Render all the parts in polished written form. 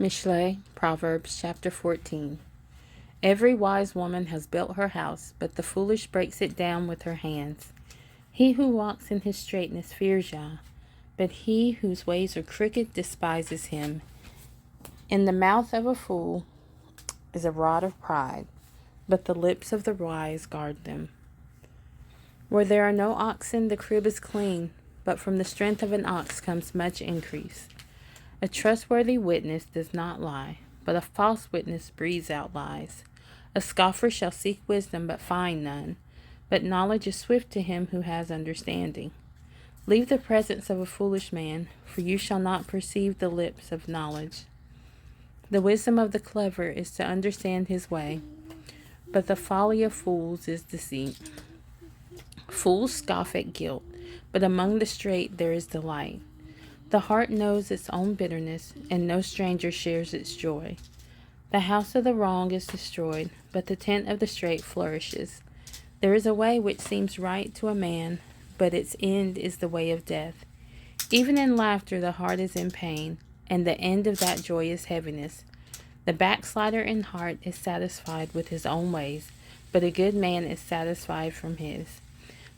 Mishlαία, Proverbs chapter 14. Every wise woman has built her house, but the foolish breaks it down with her hands. He who walks in his straightness fears Yah, but he whose ways are crooked despises him. In the mouth of a fool is a rod of pride, but the lips of the wise guard them. Where there are no oxen, the crib is clean, but from the strength of an ox comes much increase. A trustworthy witness does not lie, but a false witness breathes out lies. A scoffer shall seek wisdom, but find none. But knowledge is swift to him who has understanding. Leave the presence of a foolish man, for you shall not perceive the lips of knowledge. The wisdom of the clever is to understand his way, but the folly of fools is deceit. Fools scoff at guilt, but among the straight there is delight. The heart knows its own bitterness, and no stranger shares its joy. The house of the wrong is destroyed, but the tent of the straight flourishes. There is a way which seems right to a man, but its end is the way of death. Even in laughter the heart is in pain, and the end of that joy is heaviness. The backslider in heart is satisfied with his own ways, but a good man is satisfied from his.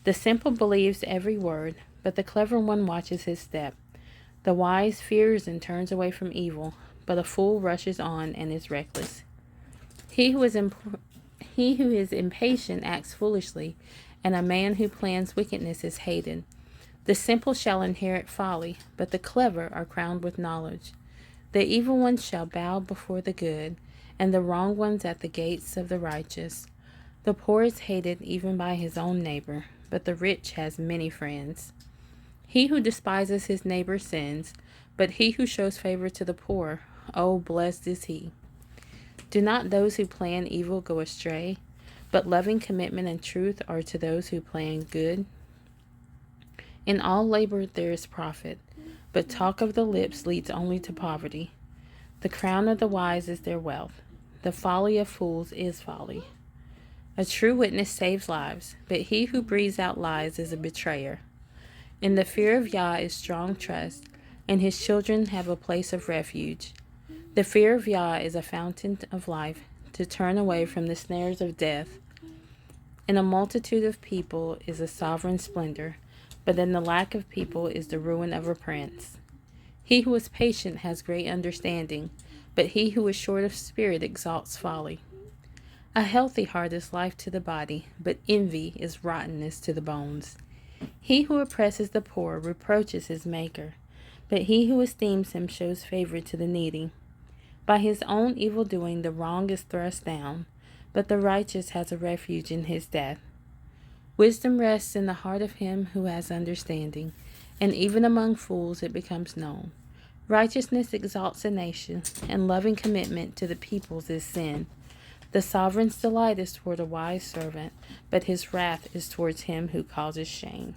The simple believes every word, but the clever one watches his step. The wise fears and turns away from evil, but a fool rushes on and is reckless. He who is impatient acts foolishly, and a man who plans wickedness is hated. The simple shall inherit folly, but the clever are crowned with knowledge. The evil ones shall bow before the good, and the wrong ones at the gates of the righteous. The poor is hated even by his own neighbor, but the rich has many friends. He who despises his neighbor sins, but he who shows favor to the poor, oh, blessed is he. Do not those who plan evil go astray, but loving commitment and truth are to those who plan good. In all labor there is profit, but talk of the lips leads only to poverty. The crown of the wise is their wealth. The folly of fools is folly. A true witness saves lives, but he who breathes out lies is a betrayer. In the fear of Yah is strong trust, and his children have a place of refuge. The fear of Yah is a fountain of life, to turn away from the snares of death. In a multitude of people is a sovereign splendor, but in the lack of people is the ruin of a prince. He who is patient has great understanding, but he who is short of spirit exalts folly. A healthy heart is life to the body, but envy is rottenness to the bones. He who oppresses the poor reproaches his maker, but he who esteems him shows favor to the needy. By his own evil doing the wrong is thrust down, but the righteous has a refuge in his death. Wisdom rests in the heart of him who has understanding, and even among fools it becomes known. Righteousness exalts a nation, and loving commitment to the peoples is sin. The sovereign's delight is toward a wise servant, but his wrath is towards him who causes shame.